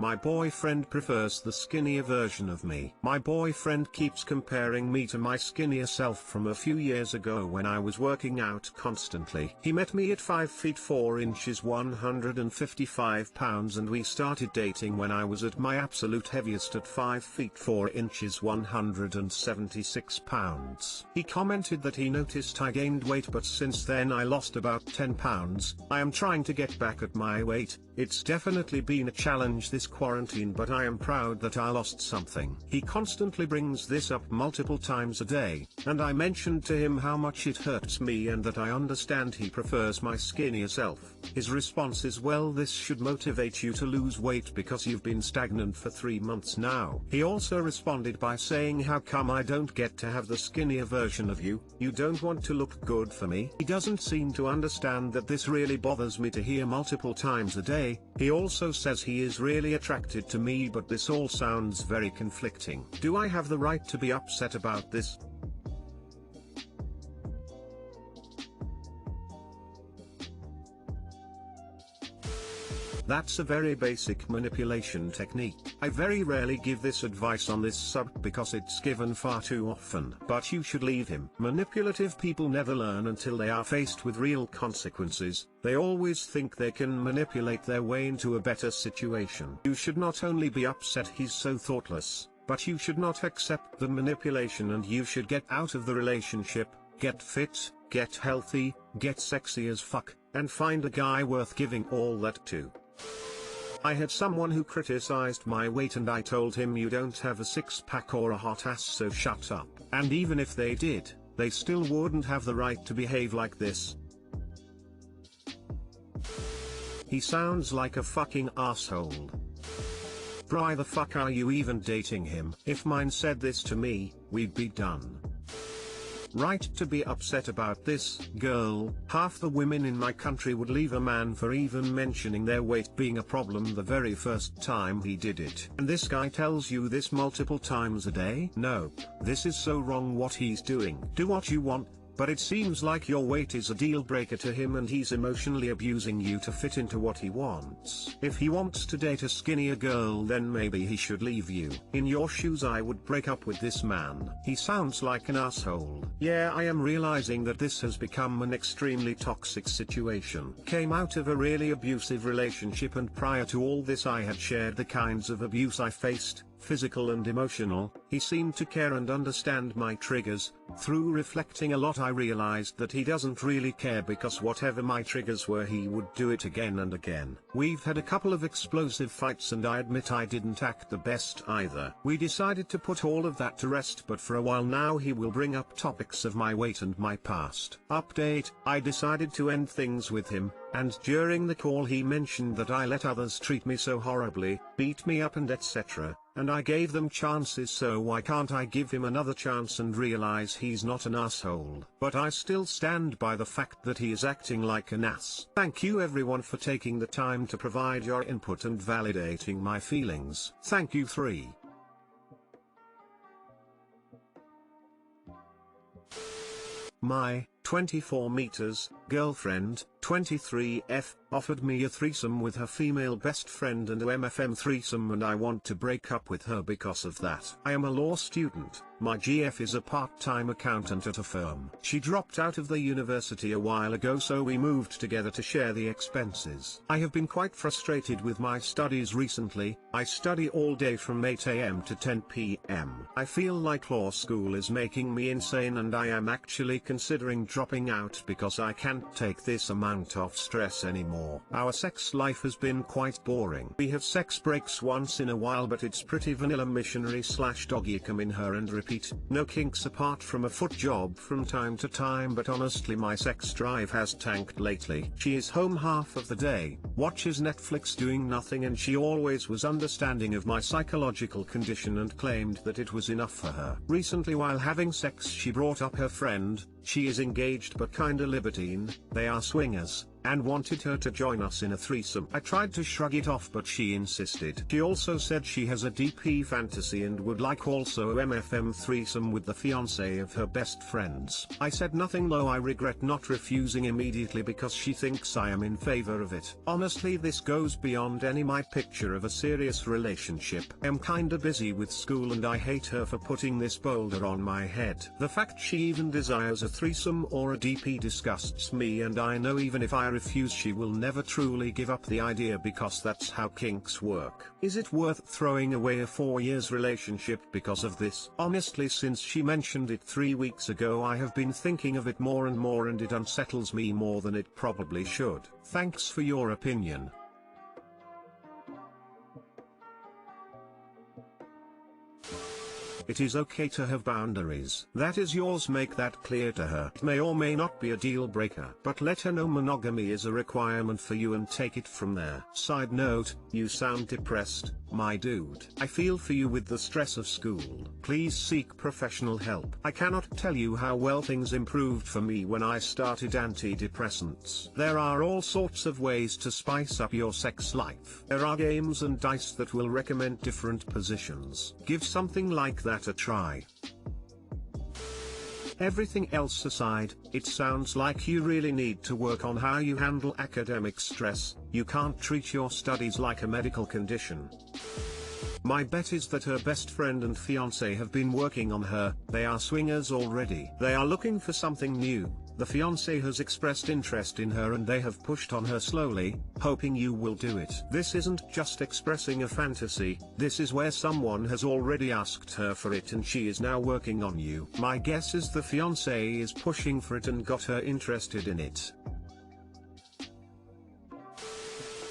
My boyfriend prefers the skinnier version of me. My boyfriend keeps comparing me to my skinnier self from a few years ago when I was working out constantly. He met me at 5 feet 4 inches 155 pounds and we started dating when I was at my absolute heaviest at 5 feet 4 inches 176 pounds. He commented that he noticed I gained weight, but since then I lost about 10 pounds. I am trying to get back at my weight. It's definitely been a challenge this quarantine, but I am proud that I lost something. He constantly brings this up multiple times a day, and I mentioned to him how much it hurts me and that I understand he prefers my skinnier self. His response is, well, this should motivate you to lose weight because you've been stagnant for 3 months now. He also responded by saying, how come I don't get to have the skinnier version of you? You don't want to look good for me? He doesn't seem to understand that this really bothers me to hear multiple times a day. He also says he is really attracted to me, but this all sounds very conflicting. Do I have the right to be upset about this? That's a very basic manipulation technique. I very rarely give this advice on this sub because it's given far too often. But you should leave him. Manipulative people never learn until they are faced with real consequences. They always think they can manipulate their way into a better situation. You should not only be upset he's so thoughtless, but you should not accept the manipulation and you should get out of the relationship, get fit, get healthy, get sexy as fuck, and find a guy worth giving all that to. I had someone who criticized my weight and I told him, you don't have a six-pack or a hot ass, so shut up. And even if they did, they still wouldn't have the right to behave like this. He sounds like a fucking asshole. Why the fuck are you even dating him? If mine said this to me, we'd be done. Right to be upset about this, girl. Half the women in my country would leave a man for even mentioning their weight being a problem the very first time he did it. And this guy tells you this multiple times a day? Nope. This is so wrong what he's doing. Do what you want, but it seems like your weight is a deal breaker to him and he's emotionally abusing you to fit into what he wants. If he wants to date a skinnier girl, then maybe he should leave you. In your shoes I would break up with this man. He sounds like an asshole. Yeah, I am realizing that this has become an extremely toxic situation. Came out of a really abusive relationship, and prior to all this I had shared the kinds of abuse I faced, physical and emotional. He seemed to care and understand my triggers. Through reflecting a lot I realized that he doesn't really care, because whatever my triggers were he would do it again and again. We've had a couple of explosive fights and I admit I didn't act the best either. We decided to put all of that to rest, but for a while now he will bring up topics of my weight and my past. Update: I decided to end things with him, and during the call he mentioned that I let others treat me so horribly, beat me up and etc. And I gave them chances, so why can't I give him another chance and realize he's not an asshole? But I still stand by the fact that he is acting like an ass. Thank you everyone for taking the time to provide your input and validating my feelings. Thank you. 3. My 24 meters girlfriend, 23F, offered me a threesome with her female best friend and a MFM threesome, and I want to break up with her because of that. I am a law student. My GF is a part-time accountant at a firm. She dropped out of the university a while ago, so we moved together to share the expenses. I have been quite frustrated with my studies recently. I study all day from 8 AM to 10 PM. I feel like law school is making me insane, and I am actually considering dropping out because I can't take this amount of stress anymore. Our sex life has been quite boring. We have sex breaks once in a while, but it's pretty vanilla missionary / doggy come in her and repeat. No kinks apart from a foot job from time to time, but honestly my sex drive has tanked lately. She is home half of the day, watches Netflix doing nothing, and she always was understanding of my psychological condition and claimed that it was enough for her. Recently while having sex she brought up her friend. She is engaged but kinda libertine, they are swingers, and wanted her to join us in a threesome. I tried to shrug it off but she insisted. She also said she has a DP fantasy and would like also MFM threesome with the fiancé of her best friends. I said nothing though I regret not refusing immediately because she thinks I am in favor of it. Honestly this goes beyond any my picture of a serious relationship. I'm kinda busy with school and I hate her for putting this boulder on my head. The fact she even desires a threesome or a DP disgusts me, and I know even if I refuse she will never truly give up the idea because that's how kinks work. Is it worth throwing away a 4 years relationship because of this? Honestly since she mentioned it 3 weeks ago I have been thinking of it more and more and it unsettles me more than it probably should. Thanks for your opinion. It is okay to have boundaries. That is yours, make that clear to her. It may or may not be a deal breaker, but let her know monogamy is a requirement for you and take it from there. Side note, you sound depressed, my dude. I feel for you with the stress of school. Please seek professional help. I cannot tell you how well things improved for me when I started antidepressants. There are all sorts of ways to spice up your sex life. There are games and dice that will recommend different positions. Give something like that a try. Everything else aside, it sounds like you really need to work on how you handle academic stress. You can't treat your studies like a medical condition. My bet is that her best friend and fiancé have been working on her. They are swingers already. They are looking for something new. The fiancé has expressed interest in her and they have pushed on her slowly, hoping you will do it. This isn't just expressing a fantasy, this is where someone has already asked her for it and she is now working on you. My guess is the fiancé is pushing for it and got her interested in it.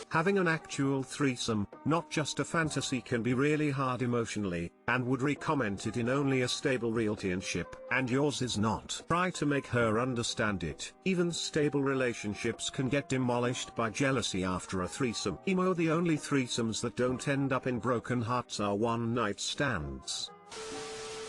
Having an actual threesome, not just a fantasy, can be really hard emotionally, and would recommend it in only a stable relationship, and yours is not. Try to make her understand it. Even stable relationships can get demolished by jealousy after a threesome. The only threesomes that don't end up in broken hearts are one-night stands.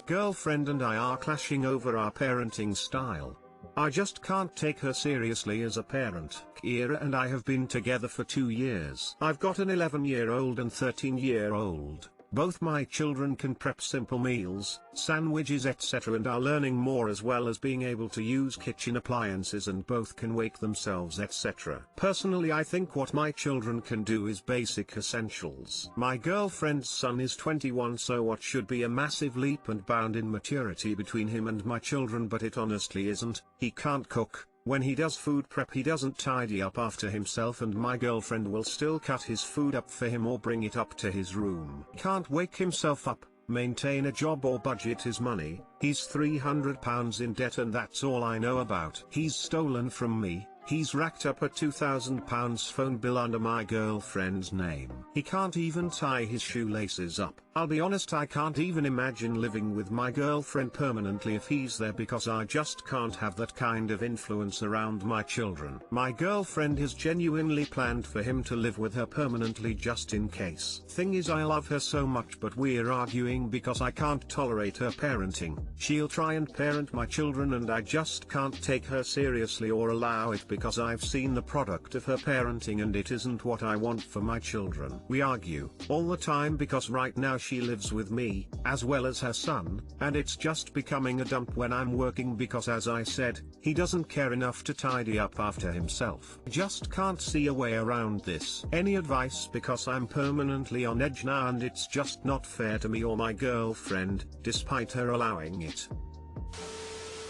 Girlfriend and I are clashing over our parenting style. I just can't take her seriously as a parent. Kira and I have been together for 2 years. I've got an 11-year-old and 13-year-old. Both my children can prep simple meals, sandwiches etc. and are learning more as well as being able to use kitchen appliances, and both can wake themselves etc. Personally I think what my children can do is basic essentials. My girlfriend's son is 21, so what should be a massive leap and bound in maturity between him and my children, but it honestly isn't. He can't cook. When he does food prep he doesn't tidy up after himself, and my girlfriend will still cut his food up for him or bring it up to his room. Can't wake himself up, maintain a job or budget his money. He's £300 in debt and that's all I know about. He's stolen from me. He's racked up a £2,000 phone bill under my girlfriend's name. He can't even tie his shoelaces up. I'll be honest, I can't even imagine living with my girlfriend permanently if he's there, because I just can't have that kind of influence around my children. My girlfriend has genuinely planned for him to live with her permanently just in case. Thing is, I love her so much, but we're arguing because I can't tolerate her parenting. She'll try and parent my children and I just can't take her seriously or allow it, because I've seen the product of her parenting and it isn't what I want for my children. We argue all the time because right now she lives with me, as well as her son, and it's just becoming a dump when I'm working because, as I said, he doesn't care enough to tidy up after himself. Just can't see a way around this. Any advice, because I'm permanently on edge now and it's just not fair to me or my girlfriend, despite her allowing it.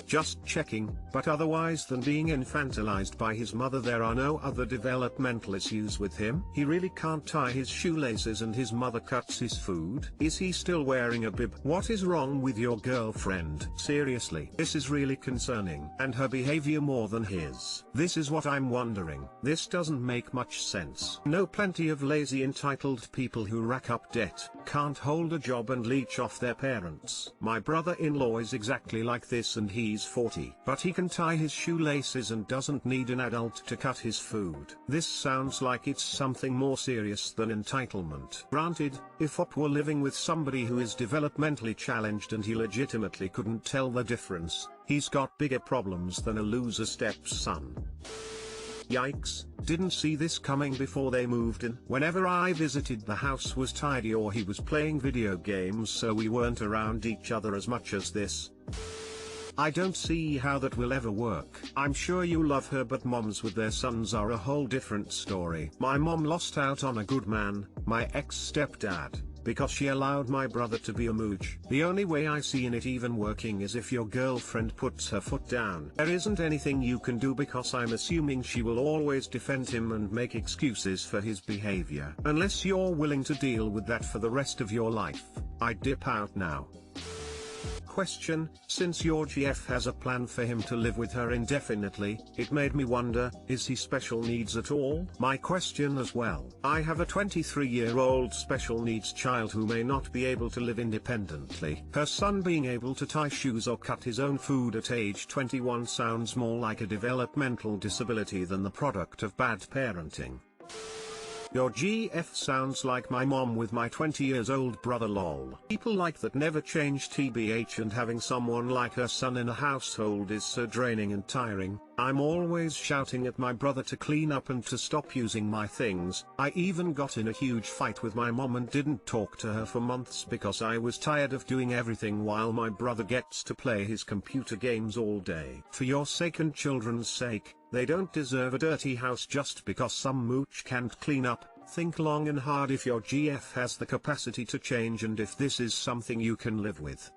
Just checking, but otherwise than being infantilized by his mother there are no other developmental issues with him. He really can't tie his shoelaces and his mother cuts his food. Is he still wearing a bib? What is wrong with your girlfriend? Seriously, this is really concerning. And her behavior more than his. This is what I'm wondering. This doesn't make much sense. Know plenty of lazy entitled people who rack up debt, can't hold a job and leech off their parents. My brother-in-law is exactly like this and he's 40, but he can tie his shoelaces and doesn't need an adult to cut his food. This sounds like it's something more serious than entitlement. Granted, if Op were living with somebody who is developmentally challenged and he legitimately couldn't tell the difference, he's got bigger problems than a loser stepson. Yikes, didn't see this coming before they moved in. Whenever I visited, the house was tidy or he was playing video games, so we weren't around each other as much as this. I don't see how that will ever work. I'm sure you love her, but moms with their sons are a whole different story. My mom lost out on a good man, my ex-stepdad, because she allowed my brother to be a mooch. The only way I see in it even working is if your girlfriend puts her foot down. There isn't anything you can do because I'm assuming she will always defend him and make excuses for his behavior. Unless you're willing to deal with that for the rest of your life, I'd dip out now. Question: since your GF has a plan for him to live with her indefinitely, it made me wonder, is he special needs at all? My question as well. I have a 23-year-old special needs child who may not be able to live independently. Her son being able to tie shoes or cut his own food at age 21 sounds more like a developmental disability than the product of bad parenting. Your GF sounds like my mom with my 20 years old brother lol. People like that never change TBH, and having someone like her son in a household is so draining and tiring. I'm always shouting at my brother to clean up and to stop using my things. I even got in a huge fight with my mom and didn't talk to her for months because I was tired of doing everything while my brother gets to play his computer games all day. For your sake and children's sake, they don't deserve a dirty house just because some mooch can't clean up. Think long and hard if your GF has the capacity to change and if this is something you can live with.